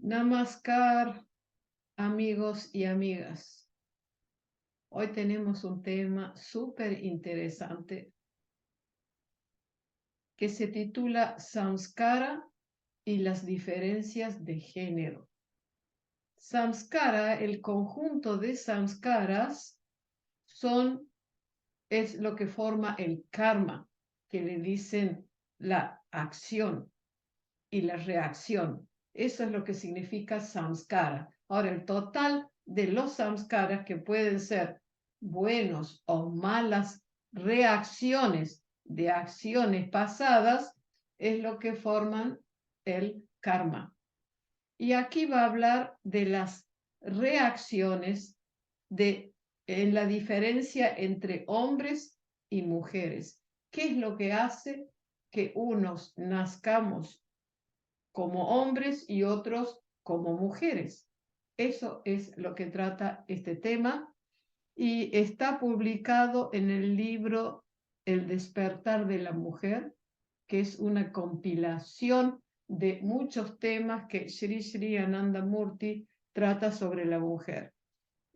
Namaskar, amigos y amigas. Hoy tenemos un tema súper interesante que se titula Samskara y las diferencias de género. Samskara, el conjunto de samskaras, es lo que forma el karma, que le dicen la acción y la reacción. Eso es lo que significa samskara. Ahora, el total de los samskaras, que pueden ser buenos o malas reacciones de acciones pasadas, es lo que forman el karma. Y aquí va a hablar de las reacciones en la diferencia entre hombres y mujeres. ¿Qué es lo que hace que unos nazcamos como hombres y otros como mujeres? Eso es lo que trata este tema y está publicado en el libro El despertar de la mujer, que es una compilación de muchos temas que Sri Sri Ananda Murti trata sobre la mujer.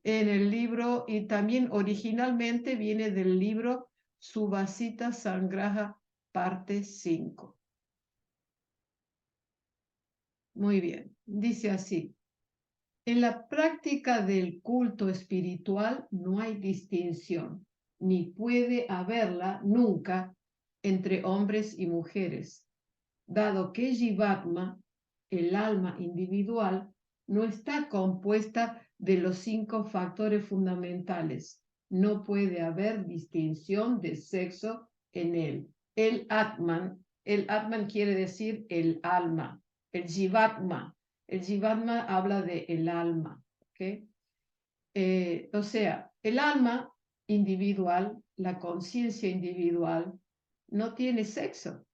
En el libro, y también originalmente viene del libro Subhasita Sangraha, parte 5. Muy bien, dice así: en la práctica del culto espiritual no hay distinción, ni puede haberla nunca entre hombres y mujeres, dado que Jivatma, el alma individual, no está compuesta de los 5 factores fundamentales. No puede haber distinción de sexo en él. El Atman quiere decir el alma, el Jivatma. El Jivatma habla de el alma, ¿ok? O sea, el alma individual, la conciencia individual, no tiene sexo,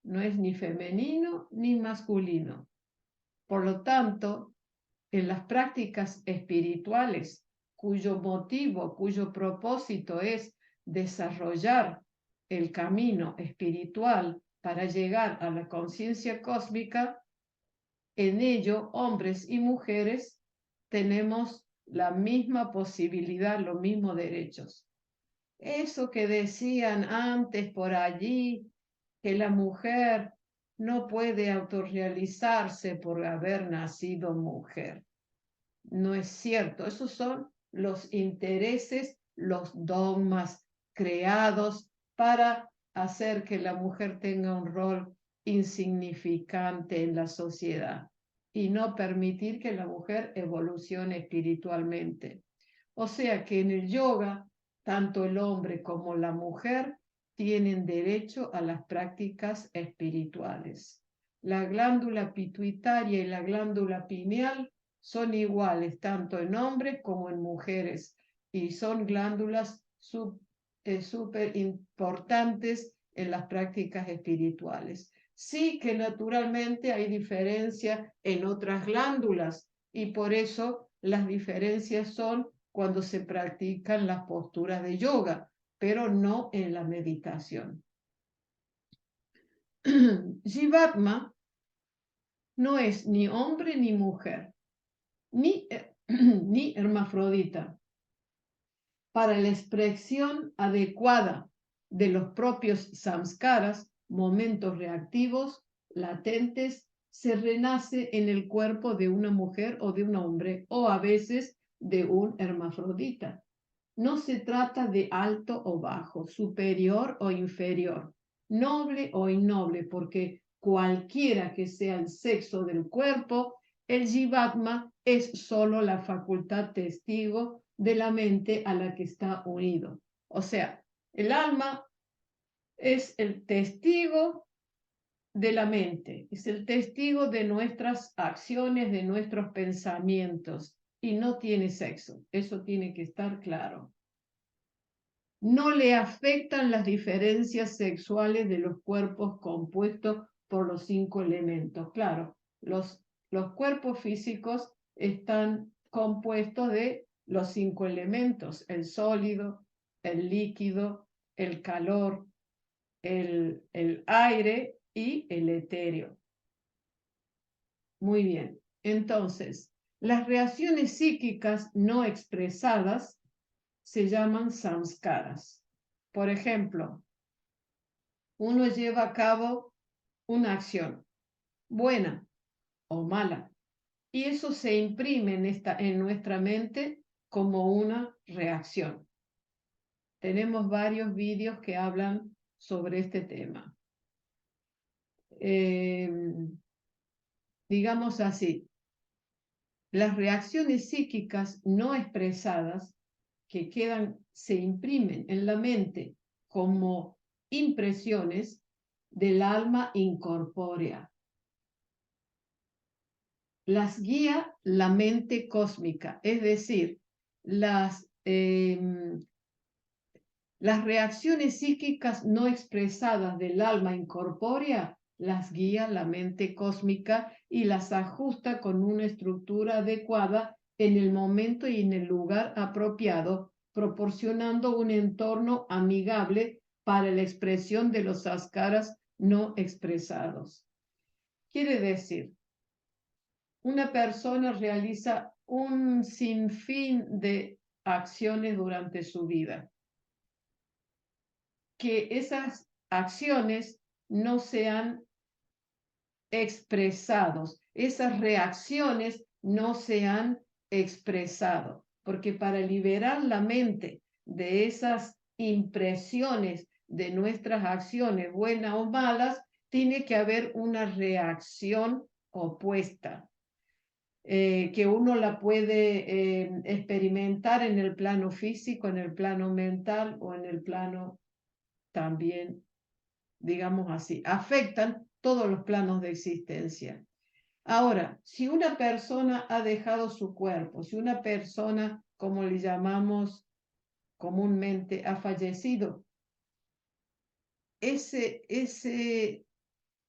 no es ni femenino ni masculino. Por lo tanto, en las prácticas espirituales, cuyo motivo, cuyo propósito es desarrollar el camino espiritual para llegar a la conciencia cósmica, en ello, hombres y mujeres tenemos la misma posibilidad, los mismos derechos. Eso que decían antes por allí, que la mujer no puede autorrealizarse por haber nacido mujer, no es cierto. Esos son los intereses, los dogmas creados para hacer que la mujer tenga un rol insignificante en la sociedad y no permitir que la mujer evolucione espiritualmente. O sea que en el yoga, tanto el hombre como la mujer tienen derecho a las prácticas espirituales. La glándula pituitaria y la glándula pineal son iguales tanto en hombres como en mujeres y son glándulas súper importantes en las prácticas espirituales. Sí que naturalmente hay diferencia en otras glándulas y por eso las diferencias son cuando se practican las posturas de yoga, pero no en la meditación. Jivatma no es ni hombre ni mujer, ni hermafrodita. Para la expresión adecuada de los propios samskaras, momentos reactivos, latentes, se renace en el cuerpo de una mujer o de un hombre, o a veces de un hermafrodita. No se trata de alto o bajo, superior o inferior, noble o innoble, porque cualquiera que sea el sexo del cuerpo, el jivatma es solo la facultad testigo de la mente a la que está unido. O sea, el alma es el testigo de la mente, es el testigo de nuestras acciones, de nuestros pensamientos, y no tiene sexo. Eso tiene que estar claro. No le afectan las diferencias sexuales de los cuerpos compuestos por los 5 elementos. Claro, los cuerpos físicos están compuestos de los 5 elementos: el sólido, el líquido, el calor, el aire y el etéreo. Muy bien. Entonces, las reacciones psíquicas no expresadas se llaman samskaras. Por ejemplo, uno lleva a cabo una acción, buena o mala, y eso se imprime en nuestra mente como una reacción. Tenemos varios vídeos que hablan sobre este tema. Digamos así, las reacciones psíquicas no expresadas se imprimen en la mente como impresiones del alma incorpórea. Las guía la mente cósmica, es decir, las reacciones psíquicas no expresadas del alma incorpórea las guía la mente cósmica y las ajusta con una estructura adecuada en el momento y en el lugar apropiado, proporcionando un entorno amigable para la expresión de los samskaras no expresados. Quiere decir, una persona realiza un sinfín de acciones durante su vida. Que esas acciones no sean expresados, esas reacciones no se han expresado, porque para liberar la mente de esas impresiones de nuestras acciones, buenas o malas, tiene que haber una reacción opuesta, que uno la puede experimentar en el plano físico, en el plano mental o en el plano también, digamos así, afectan todos los planos de existencia. Ahora, si una persona ha dejado su cuerpo, si una persona, como le llamamos comúnmente, ha fallecido,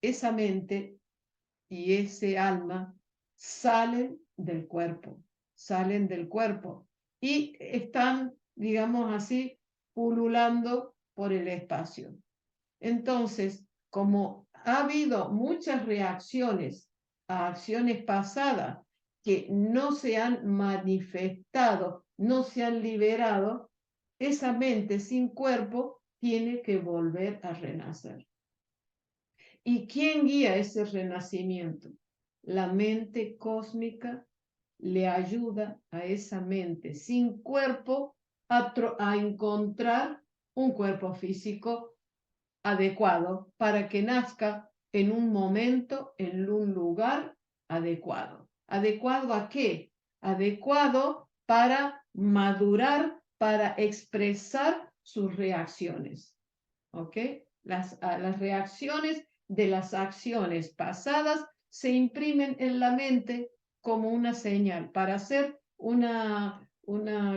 esa mente y ese alma salen del cuerpo y están, digamos así, pululando por el espacio. Entonces, como ha habido muchas reacciones a acciones pasadas que no se han manifestado, no se han liberado, esa mente sin cuerpo tiene que volver a renacer. ¿Y quién guía ese renacimiento? La mente cósmica le ayuda a esa mente sin cuerpo a encontrar un cuerpo físico adecuado para que nazca en un momento, en un lugar adecuado. ¿Adecuado a qué? Adecuado para madurar, para expresar sus reacciones. ¿Ok? Las reacciones de las acciones pasadas se imprimen en la mente como una señal. Para hacer una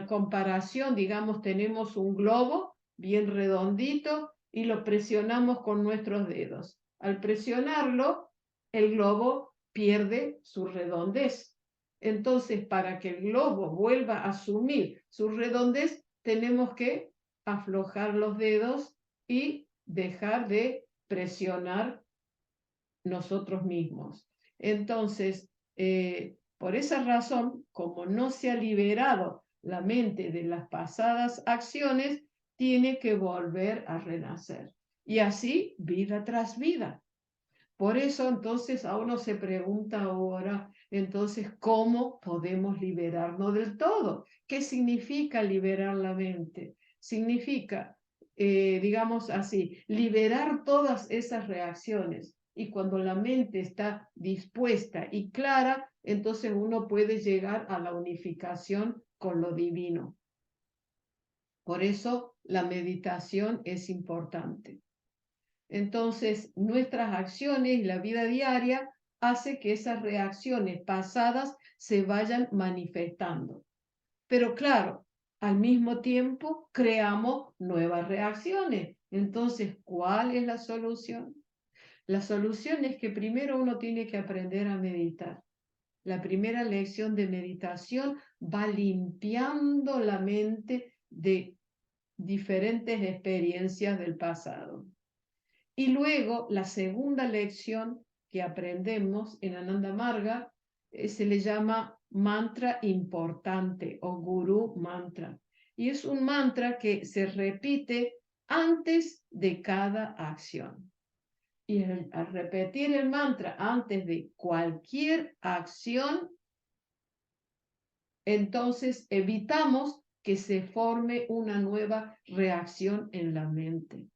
comparación, digamos, tenemos un globo bien redondito y lo presionamos con nuestros dedos. Al presionarlo, el globo pierde su redondez. Entonces, para que el globo vuelva a asumir su redondez, tenemos que aflojar los dedos y dejar de presionar nosotros mismos. Entonces, por esa razón, como no se ha liberado la mente de las pasadas acciones, tiene que volver a renacer. Y así, vida tras vida. Por eso, entonces, a uno se pregunta ahora, entonces, ¿cómo podemos liberarnos del todo? ¿Qué significa liberar la mente? Significa, digamos así, liberar todas esas reacciones. Y cuando la mente está dispuesta y clara, entonces uno puede llegar a la unificación con lo divino. Por eso la meditación es importante. Entonces, nuestras acciones y la vida diaria hace que esas reacciones pasadas se vayan manifestando. Pero claro, al mismo tiempo creamos nuevas reacciones. Entonces, ¿cuál es la solución? La solución es que primero uno tiene que aprender a meditar. La primera lección de meditación va limpiando la mente de diferentes experiencias del pasado. Y luego la segunda lección que aprendemos en Ananda Marga se le llama mantra importante o gurú mantra. Y es un mantra que se repite antes de cada acción. Y al repetir el mantra antes de cualquier acción, entonces evitamos que se forme una nueva reacción en la mente.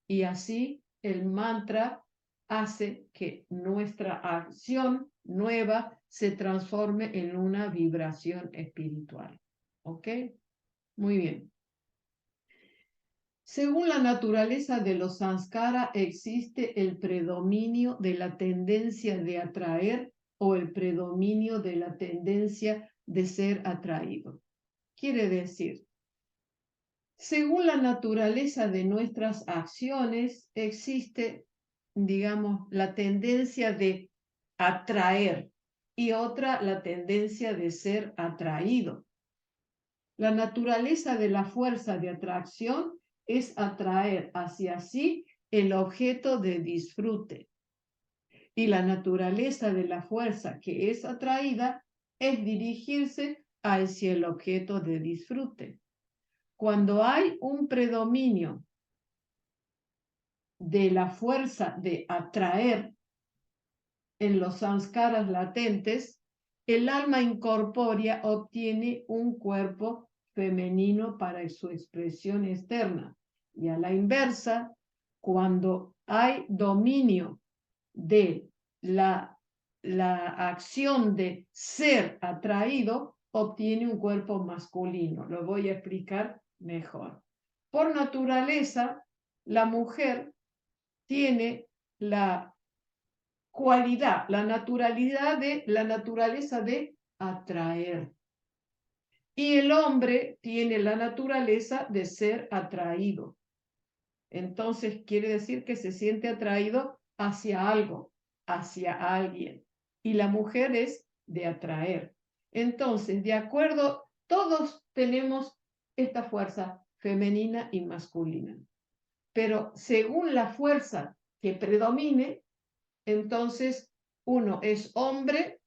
Y así el mantra hace que nuestra acción nueva se transforme en una vibración espiritual. ¿Ok? Muy bien. Según la naturaleza de los samskara, existe el predominio de la tendencia de atraer o el predominio de la tendencia de ser atraído. Quiere decir, según la naturaleza de nuestras acciones, existe, digamos, la tendencia de atraer y otra la tendencia de ser atraído. La naturaleza de la fuerza de atracción es atraer hacia sí el objeto de disfrute. Y la naturaleza de la fuerza que es atraída es dirigirse hacia el objeto de disfrute. Cuando hay un predominio de la fuerza de atraer en los samskaras latentes, el alma incorpórea obtiene un cuerpo femenino para su expresión externa. Y a la inversa, cuando hay dominio de la acción de ser atraído, obtiene un cuerpo masculino. Lo voy a explicar mejor. Por naturaleza, la mujer tiene la cualidad, la naturaleza de atraer. Y el hombre tiene la naturaleza de ser atraído. Entonces quiere decir que se siente atraído hacia algo, hacia alguien. Y la mujer es de atraer. Entonces, de acuerdo, todos tenemos esta fuerza femenina y masculina. Pero según la fuerza que predomine, entonces uno es hombre,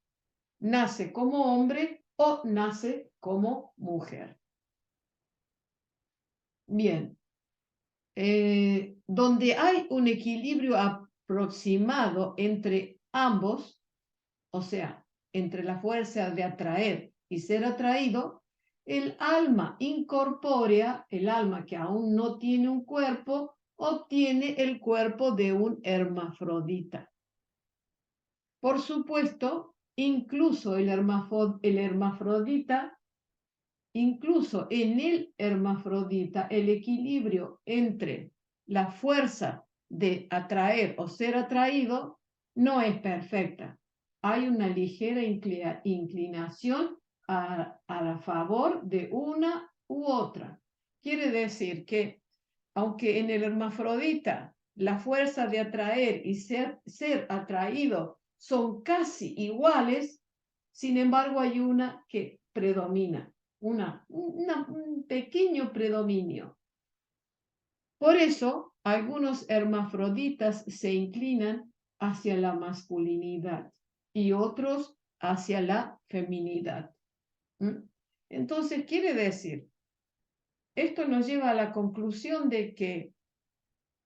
nace como hombre o nace como mujer. Bien, donde hay un equilibrio aproximado entre ambos, o sea, entre la fuerza de atraer y ser atraído, el alma incorpórea, el alma que aún no tiene un cuerpo, obtiene el cuerpo de un hermafrodita. Por supuesto, incluso el hermafrodita, incluso en el hermafrodita, el equilibrio entre la fuerza de atraer o ser atraído no es perfecta. Hay una ligera inclinación a favor de una u otra. Quiere decir que, aunque en el hermafrodita la fuerza de atraer y ser atraído son casi iguales, sin embargo hay una que predomina, un pequeño predominio. Por eso, algunos hermafroditas se inclinan hacia la masculinidad y otros hacia la feminidad. Entonces, quiere decir, esto nos lleva a la conclusión de que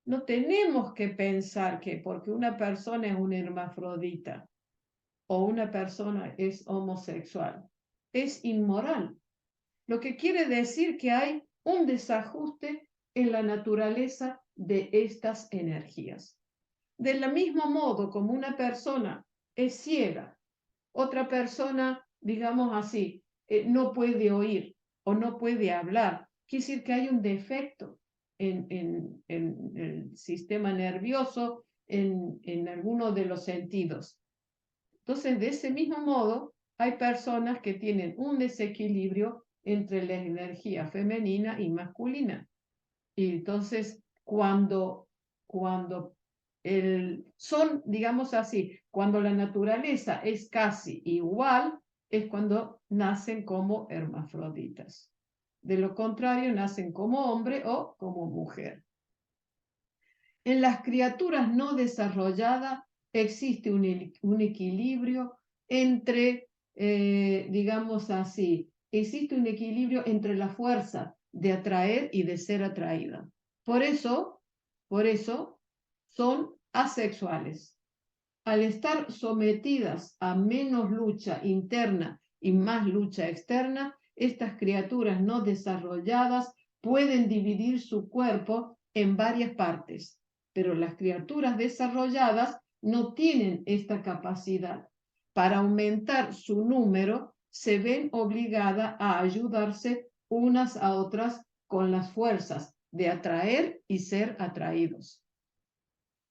no tenemos que pensar que porque una persona es un hermafrodita o una persona es homosexual, es inmoral. Lo que quiere decir que hay un desajuste en la naturaleza de estas energías. Del mismo modo como una persona es ciega, otra persona, digamos así, no puede oír o no puede hablar, quiere decir que hay un defecto en el sistema nervioso, en alguno de los sentidos. Entonces, de ese mismo modo, hay personas que tienen un desequilibrio entre la energía femenina y masculina. Y entonces, cuando son, digamos así, cuando la naturaleza es casi igual, es cuando nacen como hermafroditas. De lo contrario, nacen como hombre o como mujer. En las criaturas no desarrolladas existe un equilibrio entre digamos así, existe un equilibrio entre la fuerza de atraer y de ser atraída. Por eso son asexuales. Al estar sometidas a menos lucha interna y más lucha externa, estas criaturas no desarrolladas pueden dividir su cuerpo en varias partes, pero las criaturas desarrolladas no tienen esta capacidad. Para aumentar su número, se ven obligadas a ayudarse unas a otras con las fuerzas de atraer y ser atraídos.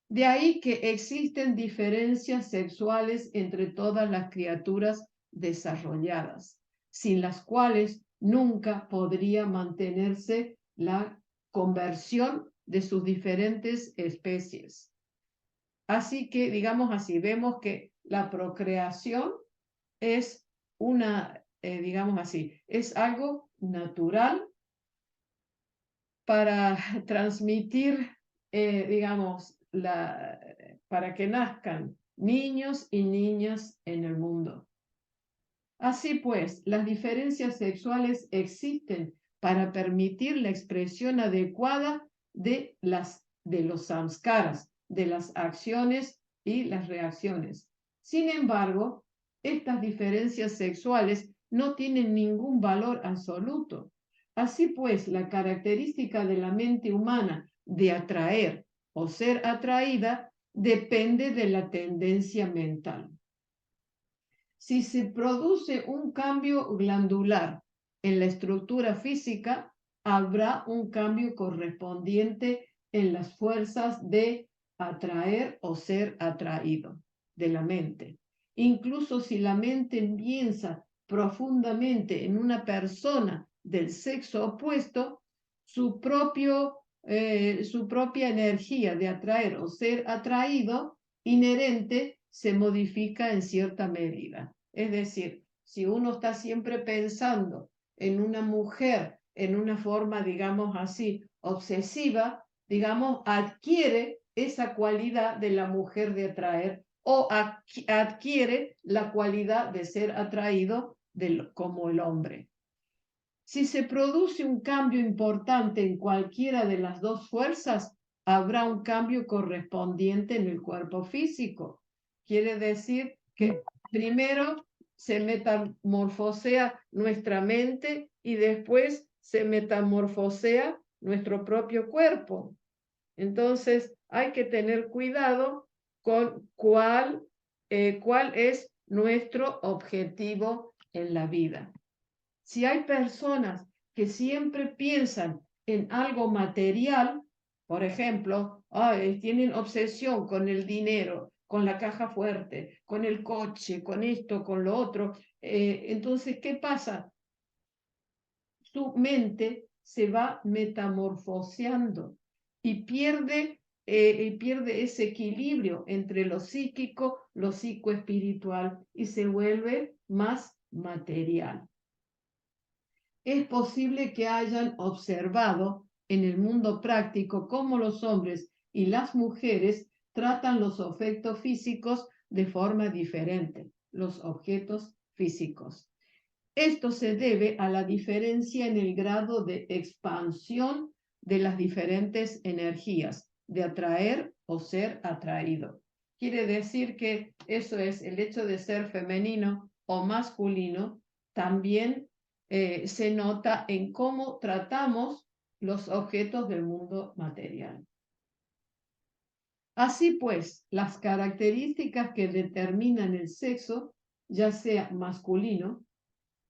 De ahí que existen diferencias sexuales entre todas las criaturas desarrolladas, sin las cuales nunca podría mantenerse la conversión de sus diferentes especies. Así que, digamos así, vemos que la procreación es digamos así, es algo natural para transmitir, digamos, para que nazcan niños y niñas en el mundo. Así pues, las diferencias sexuales existen para permitir la expresión adecuada de los samskaras, de las acciones y las reacciones. Sin embargo, estas diferencias sexuales no tienen ningún valor absoluto. Así pues, la característica de la mente humana de atraer o ser atraída depende de la tendencia mental. Si se produce un cambio glandular en la estructura física, habrá un cambio correspondiente en las fuerzas de atraer o ser atraído de la mente. Incluso si la mente piensa profundamente en una persona del sexo opuesto, su propia energía de atraer o ser atraído inherente se modifica en cierta medida. Es decir, si uno está siempre pensando en una mujer en una forma, digamos así, obsesiva, digamos, adquiere esa cualidad de la mujer de atraer o adquiere la cualidad de ser atraído como el hombre. Si se produce un cambio importante en cualquiera de las dos fuerzas, habrá un cambio correspondiente en el cuerpo físico. Quiere decir que primero se metamorfosea nuestra mente y después se metamorfosea nuestro propio cuerpo. Entonces hay que tener cuidado con cuál es nuestro objetivo en la vida. Si hay personas que siempre piensan en algo material, por ejemplo, tienen obsesión con el dinero, con la caja fuerte, con el coche, con esto, con lo otro, entonces, ¿qué pasa? Su mente se va metamorfoseando y pierde ese equilibrio entre lo psíquico, lo psicoespiritual y se vuelve más material. Es posible que hayan observado en el mundo práctico cómo los hombres y las mujeres tratan los objetos físicos de forma diferente, los objetos físicos. Esto se debe a la diferencia en el grado de expansión de las diferentes energías, de atraer o ser atraído. Quiere decir que eso es el hecho de ser femenino o masculino, también se nota en cómo tratamos los objetos del mundo material. Así pues, las características que determinan el sexo, ya sea masculino,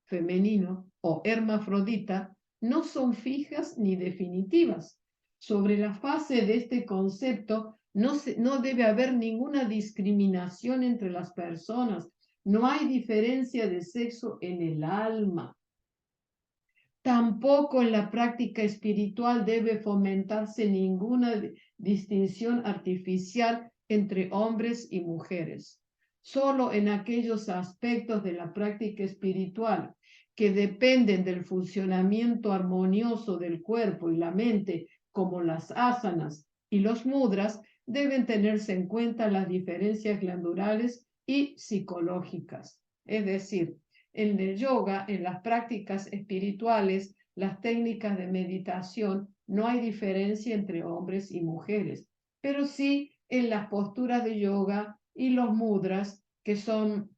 femenino o hermafrodita, no son fijas ni definitivas. Sobre la fase de este concepto no debe haber ninguna discriminación entre las personas. No hay diferencia de sexo en el alma. Tampoco en la práctica espiritual debe fomentarse ninguna distinción artificial entre hombres y mujeres. Solo en aquellos aspectos de la práctica espiritual que dependen del funcionamiento armonioso del cuerpo y la mente, como las asanas y los mudras, deben tenerse en cuenta las diferencias glandulares y psicológicas. Es decir, en el yoga, en las prácticas espirituales, las técnicas de meditación, no hay diferencia entre hombres y mujeres, pero sí en las posturas de yoga y los mudras, que son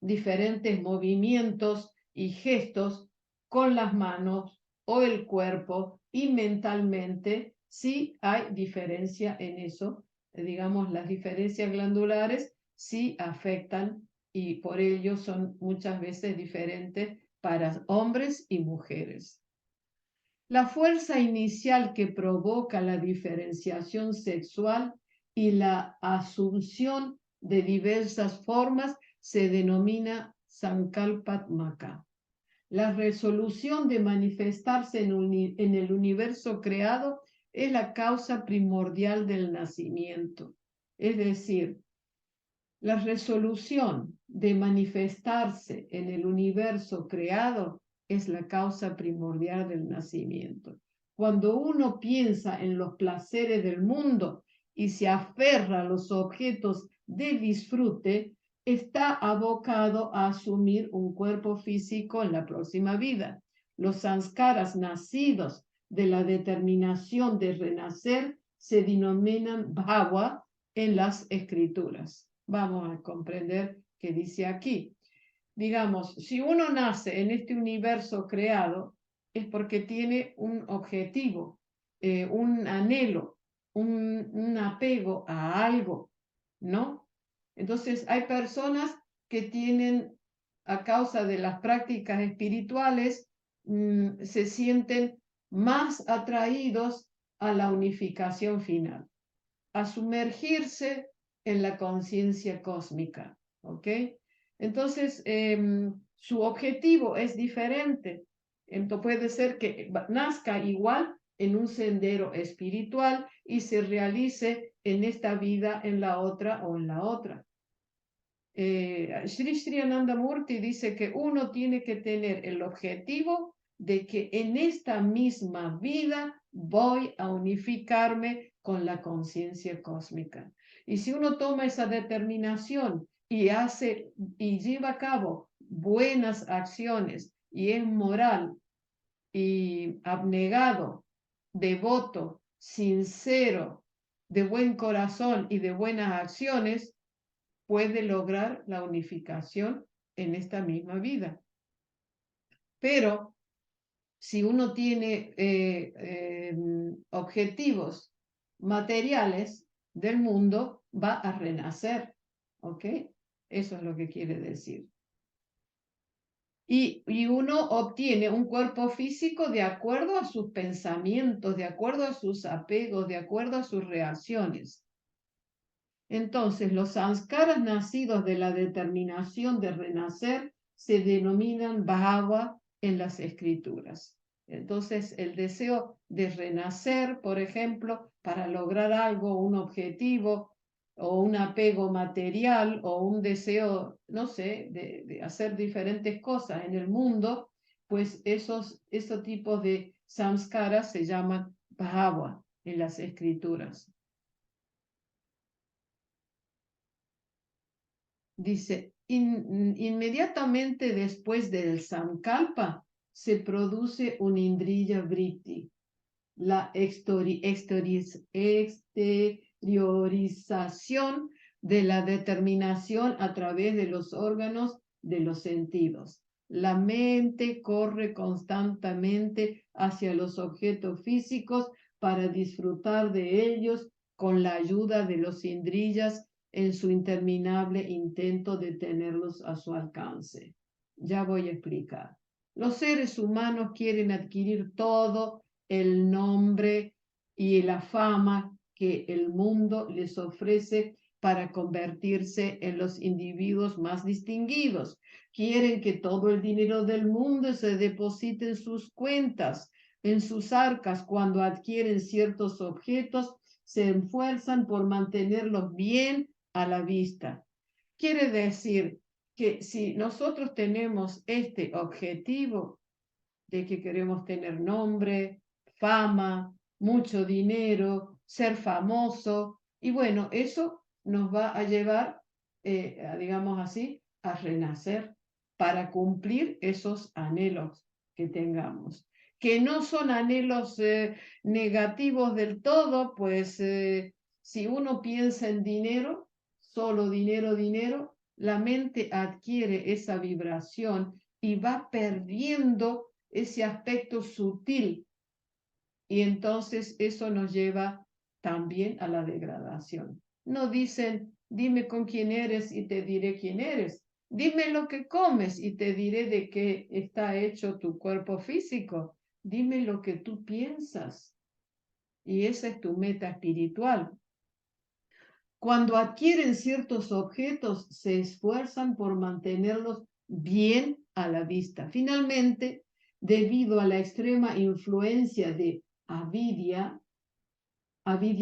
diferentes movimientos y gestos con las manos o el cuerpo y mentalmente, sí hay diferencia en eso. Digamos, las diferencias glandulares sí afectan y por ello son muchas veces diferentes para hombres y mujeres. La fuerza inicial que provoca la diferenciación sexual y la asunción de diversas formas se denomina Sankalpatmaka. La resolución de manifestarse en el universo creado es la causa primordial del nacimiento. Es decir, la resolución de manifestarse en el universo creado es la causa primordial del nacimiento. Cuando uno piensa en los placeres del mundo y se aferra a los objetos de disfrute, está abocado a asumir un cuerpo físico en la próxima vida. Los sanskaras nacidos de la determinación de renacer se denominan bhava en las escrituras. Vamos a comprender qué dice aquí. Digamos, si uno nace en este universo creado, es porque tiene un objetivo, un anhelo, un apego a algo, ¿no? Entonces, hay personas que tienen, a causa de las prácticas espirituales, se sienten más atraídos a la unificación final, a sumergirse en la conciencia cósmica, ¿ok? Entonces, su objetivo es diferente. Entonces puede ser que nazca igual en un sendero espiritual y se realice en esta vida, en la otra o en la otra. Sri Sri Anandamurti dice que uno tiene que tener el objetivo de que en esta misma vida voy a unificarme con la conciencia cósmica. Y si uno toma esa determinación y hace y lleva a cabo buenas acciones y es moral y abnegado, devoto, sincero, de buen corazón y de buenas acciones, puede lograr la unificación en esta misma vida. Pero si uno tiene objetivos materiales del mundo, va a renacer, ¿ok? Eso es lo que quiere decir. Y uno obtiene un cuerpo físico de acuerdo a sus pensamientos, de acuerdo a sus apegos, de acuerdo a sus reacciones. Entonces, los sanskaras nacidos de la determinación de renacer se denominan bhava en las escrituras. Entonces, el deseo de renacer, por ejemplo, para lograr algo, un objetivo o un apego material o un deseo, no sé, de hacer diferentes cosas en el mundo, pues esos tipos de samskaras se llaman bhava en las escrituras. Dice, inmediatamente después del Sankalpa se produce un Indriya Vritti, la exteriorización de la determinación a través de los órganos de los sentidos. La mente corre constantemente hacia los objetos físicos para disfrutar de ellos con la ayuda de los indriyas en su interminable intento de tenerlos a su alcance. Ya voy a explicar. Los seres humanos quieren adquirir todo el nombre y la fama que el mundo les ofrece para convertirse en los individuos más distinguidos. Quieren que todo el dinero del mundo se deposite en sus cuentas, en sus arcas. Cuando adquieren ciertos objetos, se esfuerzan por mantenerlos bien a la vista. Quiere decir que si nosotros tenemos este objetivo de que queremos tener nombre, fama, mucho dinero, ser famoso, y bueno, eso nos va a llevar, digamos así, a renacer para cumplir esos anhelos que tengamos, que no son anhelos negativos del todo, pues si uno piensa en dinero, solo dinero, dinero, la mente adquiere esa vibración y va perdiendo ese aspecto sutil, y entonces eso nos lleva también a la degradación. No dicen, dime con quién eres y te diré quién eres. Dime lo que comes y te diré de qué está hecho tu cuerpo físico. Dime lo que tú piensas. Y esa es tu meta espiritual. Cuando adquieren ciertos objetos, se esfuerzan por mantenerlos bien a la vista. Finalmente, debido a la extrema influencia de avidia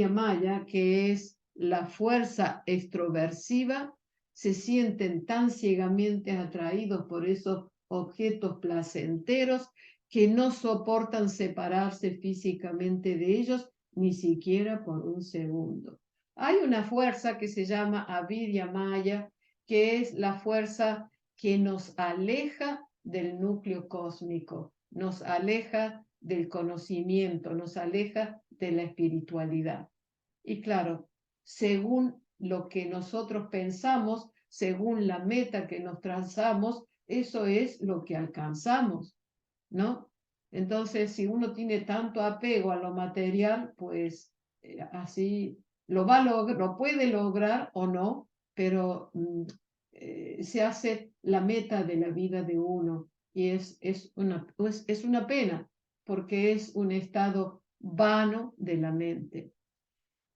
maya, que es la fuerza extroversiva, se sienten tan ciegamente atraídos por esos objetos placenteros que no soportan separarse físicamente de ellos ni siquiera por un segundo. Hay una fuerza que se llama avidia maya, que es la fuerza que nos aleja del núcleo cósmico, nos aleja del conocimiento, nos aleja de la espiritualidad. Y claro, según lo que nosotros pensamos, según la meta que nos trazamos, eso es lo que alcanzamos, ¿no? Entonces, si uno tiene tanto apego a lo material, pues así lo puede lograr o no, pero se hace la meta de la vida de uno, y es una pena, porque es un estado vano de la mente.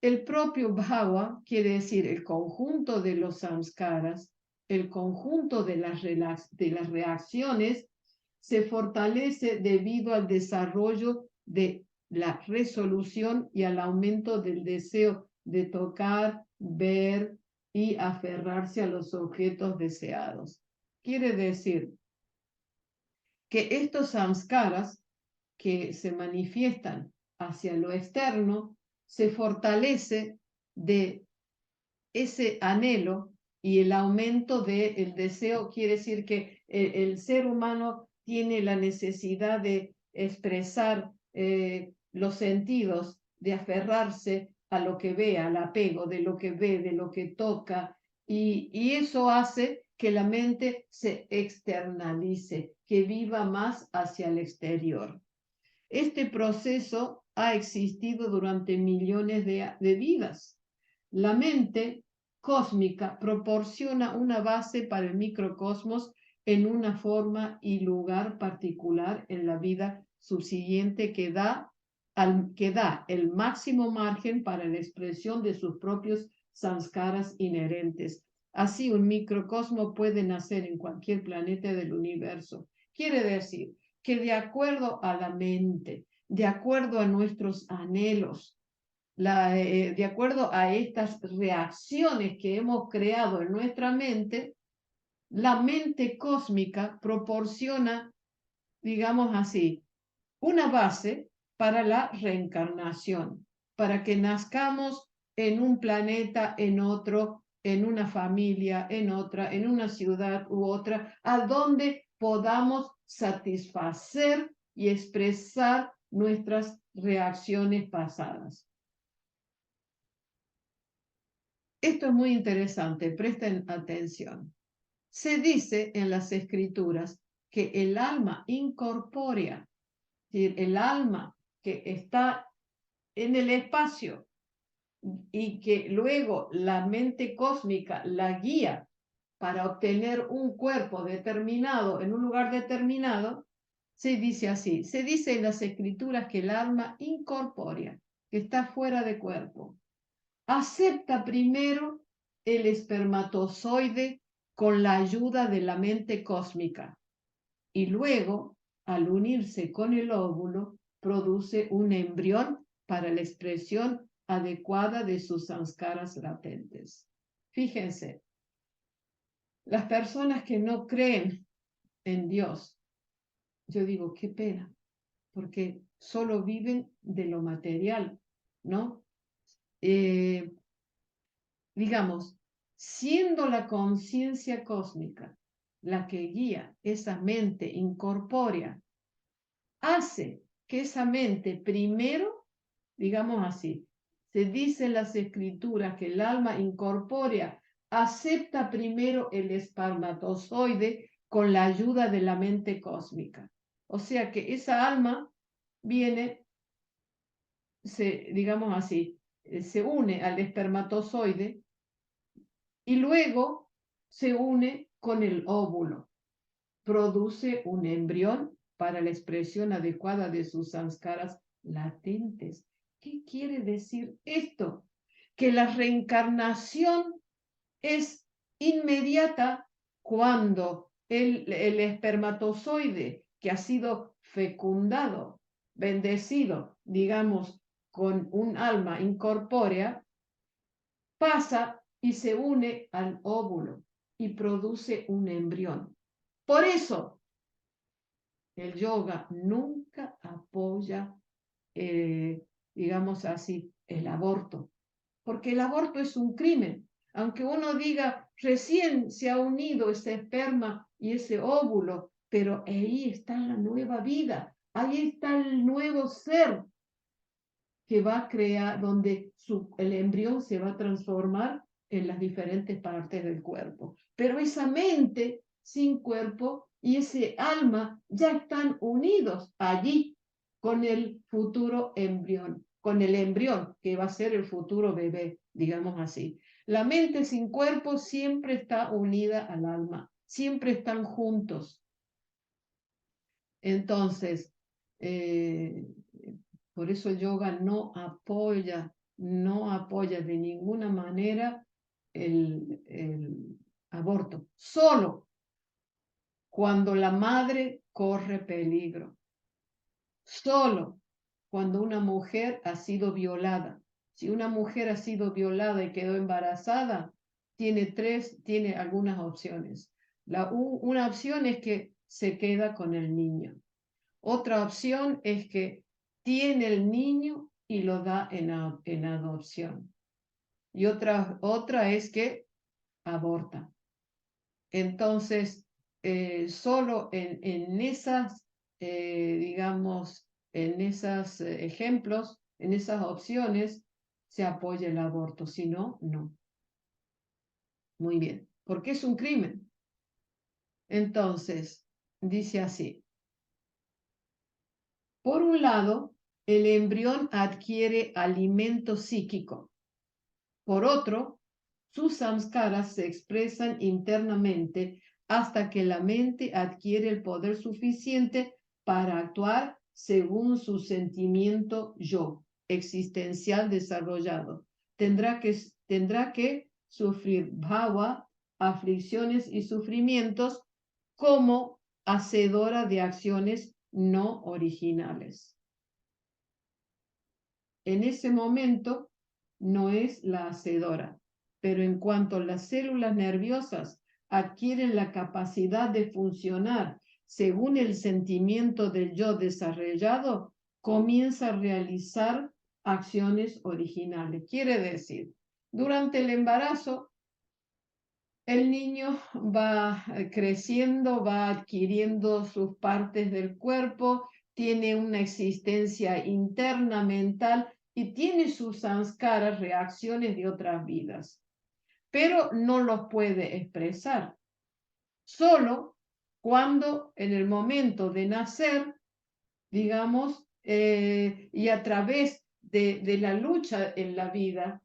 El propio bhava quiere decir el conjunto de los samskaras, el conjunto de las reacciones, se fortalece debido al desarrollo de la resolución y al aumento del deseo de tocar, ver y aferrarse a los objetos deseados. Quiere decir que estos samskaras que se manifiestan hacia lo externo se fortalece de ese anhelo, y el aumento del deseo quiere decir que el ser humano tiene la necesidad de expresar los sentidos, de aferrarse a lo que ve, al apego de lo que ve, de lo que toca, y eso hace que la mente se externalice, que viva más hacia el exterior. Este proceso ha existido durante millones de vidas. La mente cósmica proporciona una base para el microcosmos en una forma y lugar particular en la vida subsiguiente que da el máximo margen para la expresión de sus propios samskaras inherentes. Así, un microcosmo puede nacer en cualquier planeta del universo. Quiere decir que de acuerdo a la mente, de acuerdo a nuestros anhelos, de acuerdo a estas reacciones que hemos creado en nuestra mente, la mente cósmica proporciona, digamos así, una base para la reencarnación, para que nazcamos en un planeta, en otro, en una familia, en otra, en una ciudad u otra, a donde podamos satisfacer y expresar nuestras reacciones pasadas. Esto es muy interesante, presten atención. Se dice en las escrituras que el alma incorpórea, es decir, el alma que está en el espacio y que luego la mente cósmica la guía para obtener un cuerpo determinado en un lugar determinado, se dice así, se dice en las escrituras que el alma incorpórea, que está fuera de cuerpo, acepta primero el espermatozoide con la ayuda de la mente cósmica, y luego, al unirse con el óvulo, produce un embrión para la expresión adecuada de sus samskaras latentes. Fíjense, las personas que no creen en Dios, yo digo, qué pena, porque solo viven de lo material, ¿no? Digamos, siendo la conciencia cósmica la que guía esa mente incorpórea, hace que esa mente primero, digamos así, se dice en las escrituras que el alma incorpórea acepta primero el espermatozoide con la ayuda de la mente cósmica. O sea que esa alma viene, digamos así, se une al espermatozoide y luego se une con el óvulo. Produce un embrión para la expresión adecuada de sus samskaras latentes. ¿Qué quiere decir esto? Que la reencarnación es inmediata cuando el espermatozoide que ha sido fecundado, bendecido, digamos, con un alma incorpórea, pasa y se une al óvulo y produce un embrión. Por eso, el yoga nunca apoya, digamos así, el aborto, porque el aborto es un crimen. Aunque uno diga, recién se ha unido ese esperma y ese óvulo, pero ahí está la nueva vida, ahí está el nuevo ser que va a crear, donde el embrión se va a transformar en las diferentes partes del cuerpo. Pero esa mente sin cuerpo y ese alma ya están unidos allí con el futuro embrión, con el embrión que va a ser el futuro bebé, digamos así. La mente sin cuerpo siempre está unida al alma, siempre están juntos. Entonces, eh, por eso el yoga no apoya de ninguna manera el aborto, solo cuando la madre corre peligro, solo cuando una mujer ha sido violada. Si una mujer ha sido violada y quedó embarazada, tiene algunas opciones. Una opción es que se queda con el niño. Otra opción es que tiene el niño y lo da en adopción. Y otra es que aborta. Entonces, solo en esas, digamos, en esos ejemplos, en esas opciones, se apoya el aborto. Si no, no. Muy bien. Porque es un crimen. Entonces, dice así. Por un lado, el embrión adquiere alimento psíquico. Por otro, sus samskaras se expresan internamente hasta que la mente adquiere el poder suficiente para actuar según su sentimiento yo existencial desarrollado. Tendrá que sufrir bhava, aflicciones y sufrimientos como hacedora de acciones no originales. En ese momento no es la hacedora, pero en cuanto las células nerviosas adquieren la capacidad de funcionar según el sentimiento del yo desarrollado, comienza a realizar acciones originales. Quiere decir, durante el embarazo, el niño va creciendo, va adquiriendo sus partes del cuerpo, tiene una existencia interna mental y tiene sus samskaras, reacciones de otras vidas, pero no los puede expresar. Solo cuando en el momento de nacer, digamos, y a través de la lucha en la vida,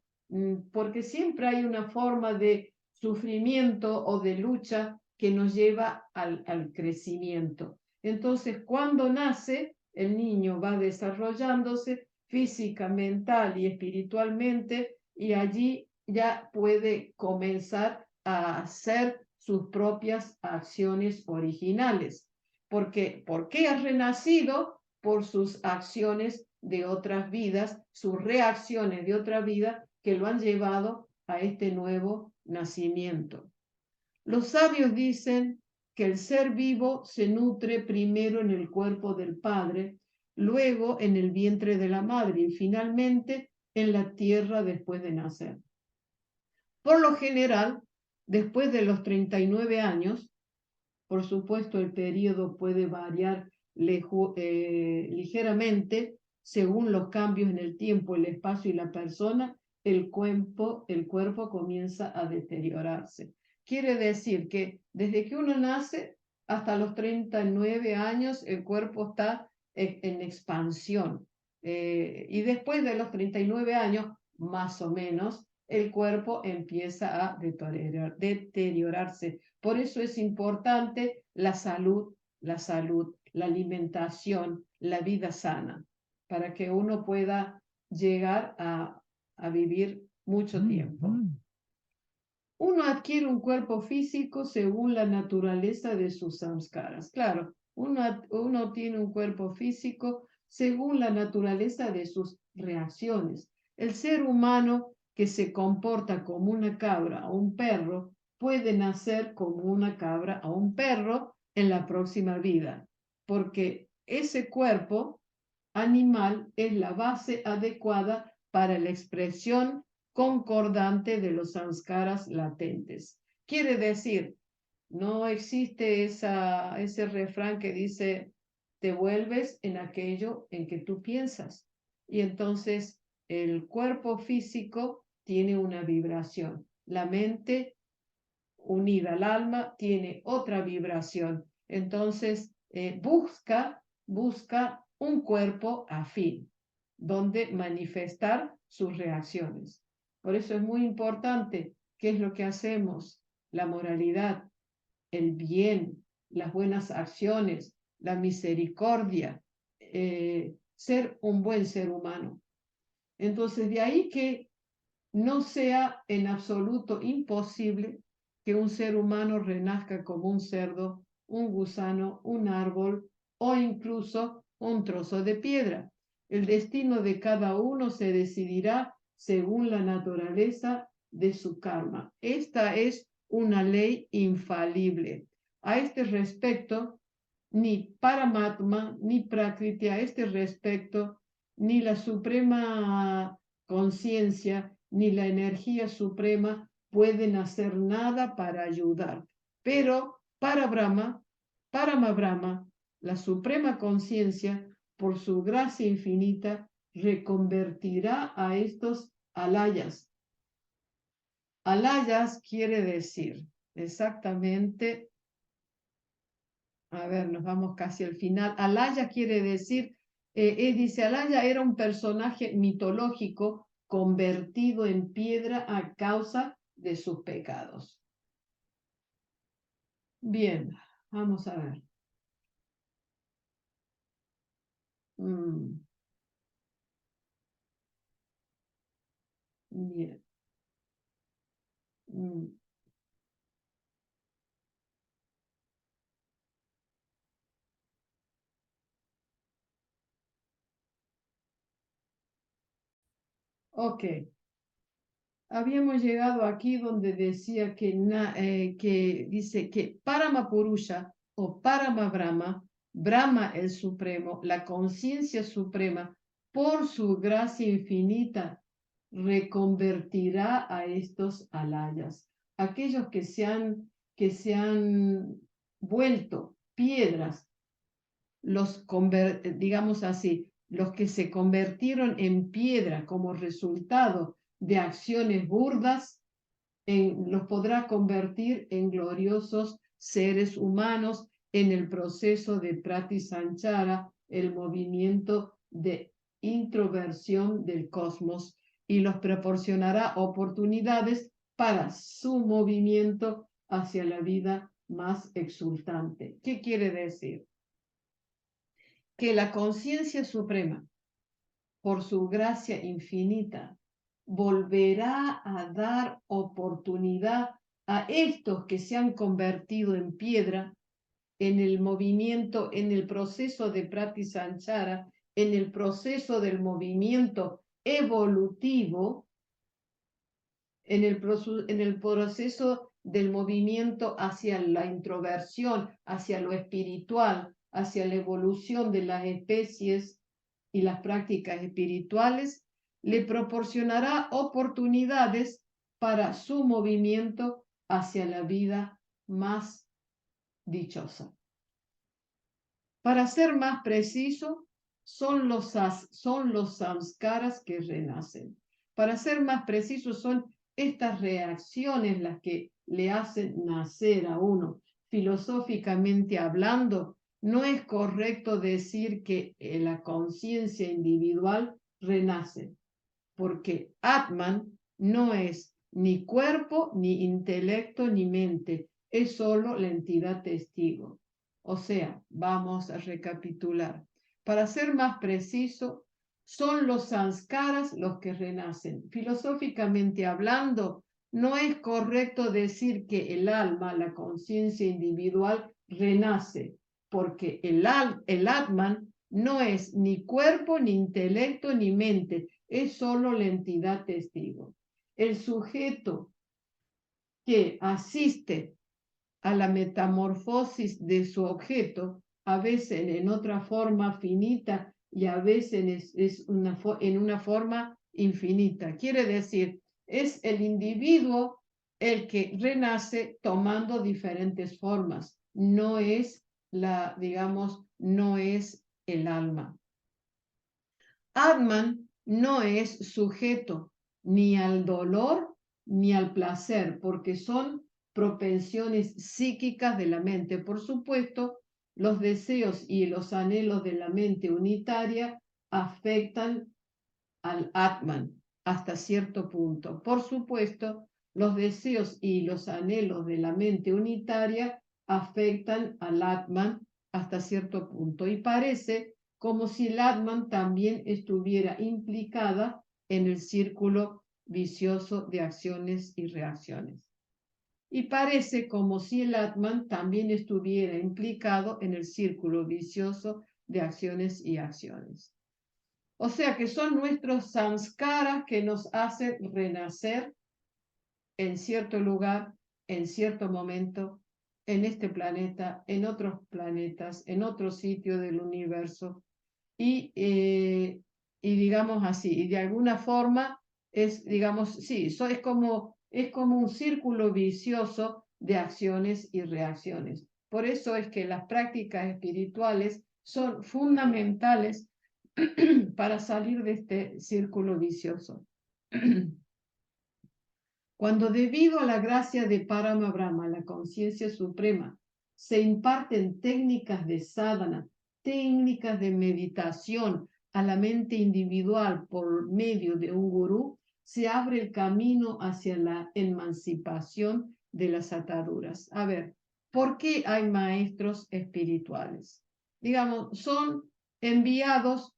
porque siempre hay una forma de sufrimiento o de lucha que nos lleva al crecimiento. Entonces, cuando nace, el niño va desarrollándose física, mental y espiritualmente, y allí ya puede comenzar a hacer sus propias acciones originales. ¿Por qué ha renacido? Por sus acciones de otras vidas, sus reacciones de otra vida que lo han llevado a este nuevo nacimiento. Los sabios dicen que el ser vivo se nutre primero en el cuerpo del padre, luego en el vientre de la madre y finalmente en la tierra después de nacer. Por lo general, después de los 39 años, por supuesto el periodo puede variar ligeramente según los cambios en el tiempo, el espacio y la persona, el cuerpo comienza a deteriorarse. Quiere decir que desde que uno nace hasta los 39 años el cuerpo está en expansión. Y después de los 39 años, más o menos, el cuerpo empieza a deteriorarse. Por eso es importante la salud, la alimentación, la vida sana, para que uno pueda llegar a vivir mucho tiempo. Uno adquiere un cuerpo físico según la naturaleza de sus samskaras. Claro, uno tiene un cuerpo físico según la naturaleza de sus reacciones. El ser humano que se comporta como una cabra o un perro puede nacer como una cabra o un perro en la próxima vida, porque ese cuerpo animal es la base adecuada para la expresión concordante de los samskaras latentes. Quiere decir, no existe ese refrán que dice, te vuelves en aquello en que tú piensas. Y entonces el cuerpo físico tiene una vibración. La mente unida al alma tiene otra vibración. Entonces busca un cuerpo afín donde manifestar sus reacciones. Por eso es muy importante qué es lo que hacemos, la moralidad, el bien, las buenas acciones, la misericordia, ser un buen ser humano. Entonces, de ahí que no sea en absoluto imposible que un ser humano renazca como un cerdo, un gusano, un árbol o incluso un trozo de piedra. El destino de cada uno se decidirá según la naturaleza de su karma. Esta es una ley infalible. A este respecto, ni Paramatma ni Prakriti, a este respecto, ni la suprema conciencia ni la energía suprema pueden hacer nada para ayudar. Pero para Brahma, la suprema conciencia, por su gracia infinita, reconvertirá a estos alayas. Alayas quiere decir exactamente, a ver, nos vamos casi al final. Alaya quiere decir, dice, Alaya era un personaje mitológico convertido en piedra a causa de sus pecados. Bien, vamos a ver. Bien. Ok. Habíamos llegado aquí donde decía que dice que Parama Purusha o Parama Brahma, Brahma el Supremo, la conciencia suprema, por su gracia infinita, reconvertirá a estos alayas, aquellos que se han vuelto piedras, digamos así, los que se convirtieron en piedra como resultado de acciones burdas, los podrá convertir en gloriosos seres humanos en el proceso de Pratisanchara, el movimiento de introversión del cosmos, y los proporcionará oportunidades para su movimiento hacia la vida más exultante. ¿Qué quiere decir? Que la conciencia suprema, por su gracia infinita, volverá a dar oportunidad a estos que se han convertido en piedra en el movimiento, en el proceso de Pratisanchara, en el proceso del movimiento evolutivo, en el proceso del movimiento hacia la introversión, hacia lo espiritual, hacia la evolución de las especies y las prácticas espirituales, le proporcionará oportunidades para su movimiento hacia la vida más dichosa. Para ser más preciso, son los samskaras que renacen. Para ser más preciso, son estas reacciones las que le hacen nacer a uno. Filosóficamente hablando, no es correcto decir que la conciencia individual renace, porque Atman no es ni cuerpo, ni intelecto, ni mente, es solo la entidad testigo. O sea, vamos a recapitular. Para ser más preciso, son los sanskaras los que renacen. Filosóficamente hablando, no es correcto decir que el alma, la conciencia individual, renace, porque el Atman no es ni cuerpo, ni intelecto, ni mente, es solo la entidad testigo. El sujeto que asiste a la metamorfosis de su objeto, a veces en otra forma finita y a veces en una forma infinita. Quiere decir, es el individuo el que renace tomando diferentes formas, no es no es el alma. Atman no es sujeto ni al dolor ni al placer, porque son propensiones psíquicas de la mente. Por supuesto, los deseos y los anhelos de la mente unitaria afectan al Atman hasta cierto punto. Por supuesto, los deseos y los anhelos de la mente unitaria afectan al Atman hasta cierto punto. Y parece como si el Atman también estuviera implicada en el círculo vicioso de acciones y reacciones. Y parece como si el Atman también estuviera implicado en el círculo vicioso de acciones y acciones. O sea que son nuestros samskaras que nos hacen renacer en cierto lugar, en cierto momento, en este planeta, en otros planetas, en otro sitio del universo. Y digamos así, y de alguna forma digamos, sí, es como un círculo vicioso de acciones y reacciones. Por eso es que las prácticas espirituales son fundamentales para salir de este círculo vicioso. Cuando debido a la gracia de Parama Brahma, la conciencia suprema, se imparten técnicas de sadhana, técnicas de meditación a la mente individual por medio de un gurú, se abre el camino hacia la emancipación de las ataduras. A ver, ¿por qué hay maestros espirituales? Digamos, son enviados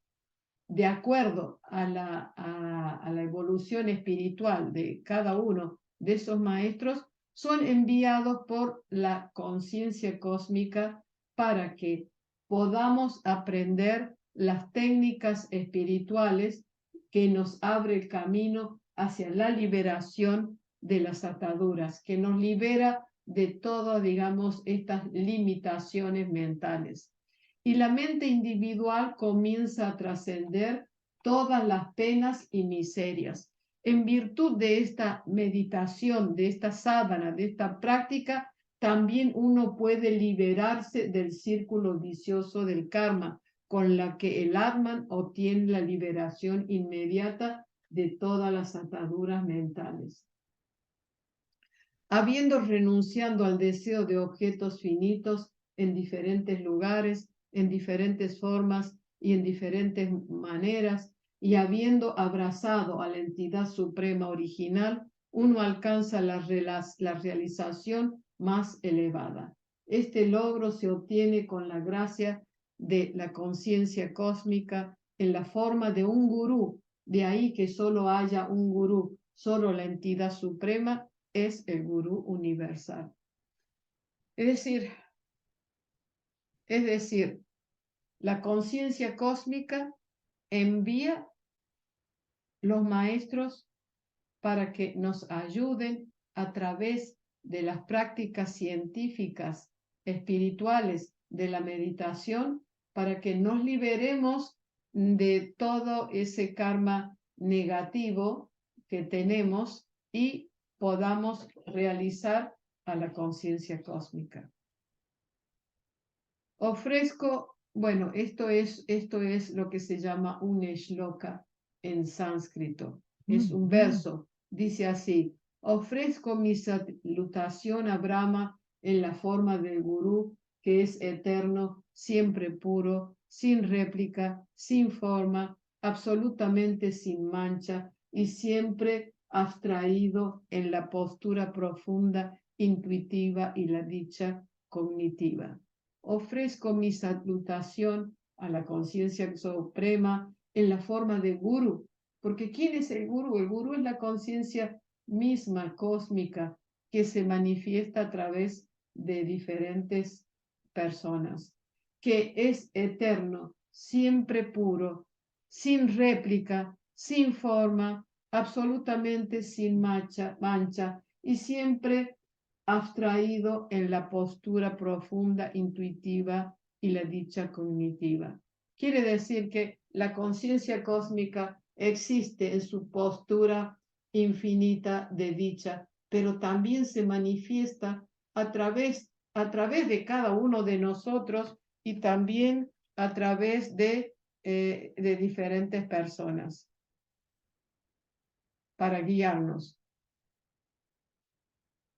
de acuerdo a la evolución espiritual de cada uno de esos maestros, son enviados por la conciencia cósmica para que podamos aprender las técnicas espirituales que nos abre el camino hacia la liberación de las ataduras, que nos libera de todas, digamos, estas limitaciones mentales. Y la mente individual comienza a trascender todas las penas y miserias. En virtud de esta meditación, de esta sadhana, de esta práctica, también uno puede liberarse del círculo vicioso del karma, con la que el Atman obtiene la liberación inmediata de todas las ataduras mentales. Habiendo renunciado al deseo de objetos finitos en diferentes lugares, en diferentes formas y en diferentes maneras, y habiendo abrazado a la entidad suprema original, uno alcanza la realización más elevada. Este logro se obtiene con la gracia de la conciencia cósmica en la forma de un gurú. De ahí que solo haya un gurú, solo la entidad suprema es el gurú universal. Es decir, la conciencia cósmica envía los maestros para que nos ayuden a través de las prácticas científicas, espirituales, de la meditación, para que nos liberemos de todo ese karma negativo que tenemos y podamos realizar a la conciencia cósmica. Ofrezco, bueno, esto es lo que se llama un shloka en sánscrito. Es un verso. Dice así: ofrezco mi salutación a Brahma en la forma del gurú, que es eterno, siempre puro, sin réplica, sin forma, absolutamente sin mancha y siempre abstraído en la postura profunda, intuitiva y la dicha cognitiva. Ofrezco mi salutación a la conciencia suprema en la forma de gurú, porque ¿quién es el gurú? El gurú es la conciencia misma cósmica que se manifiesta a través de diferentes personas, que es eterno, siempre puro, sin réplica, sin forma, absolutamente sin mancha y siempre abstraído en la postura profunda, intuitiva y la dicha cognitiva. Quiere decir que la conciencia cósmica existe en su postura infinita de dicha, pero también se manifiesta a través de cada uno de nosotros y también a través de diferentes personas para guiarnos.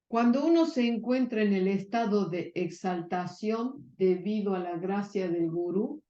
Cuando uno se encuentra en el estado de exaltación debido a la gracia del gurú,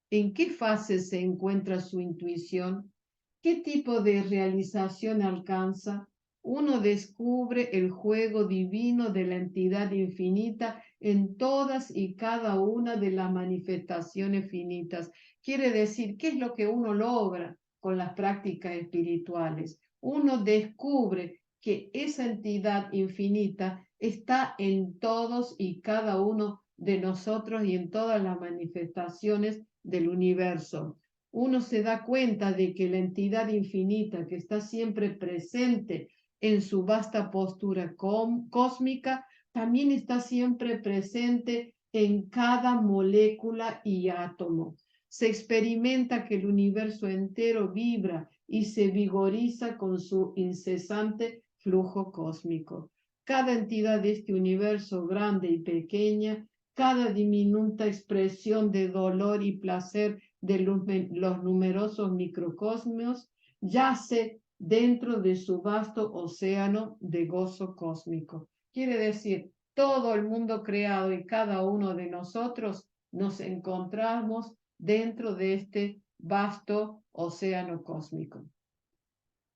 ¿en qué fase se encuentra su intuición? ¿Qué tipo de realización alcanza? Uno descubre el juego divino de la entidad infinita en todas y cada una de las manifestaciones finitas. Quiere decir, ¿qué es lo que uno logra con las prácticas espirituales? Uno descubre que esa entidad infinita está en todos y cada uno de nosotros y en todas las manifestaciones del universo. Uno se da cuenta de que la entidad infinita que está siempre presente en su vasta postura cósmica, también está siempre presente en cada molécula y átomo. Se experimenta que el universo entero vibra y se vigoriza con su incesante flujo cósmico. Cada entidad de este universo grande y pequeña, cada diminuta expresión de dolor y placer de los numerosos microcosmos, yace dentro de su vasto océano de gozo cósmico. Quiere decir, todo el mundo creado y cada uno de nosotros nos encontramos dentro de este vasto océano cósmico.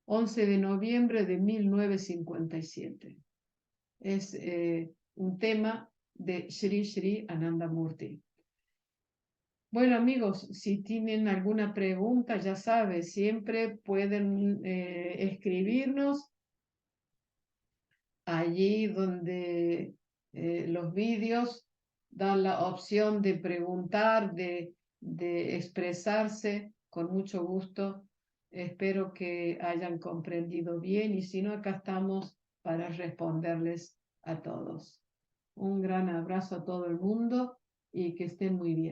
11 de noviembre de 1957. Es un tema de Sri Sri Anandamurti. Bueno, amigos, si tienen alguna pregunta, ya saben, siempre pueden escribirnos allí donde los vídeos dan la opción de preguntar, de expresarse con mucho gusto. Espero que hayan comprendido bien y si no, acá estamos para responderles a todos. Un gran abrazo a todo el mundo y que estén muy bien.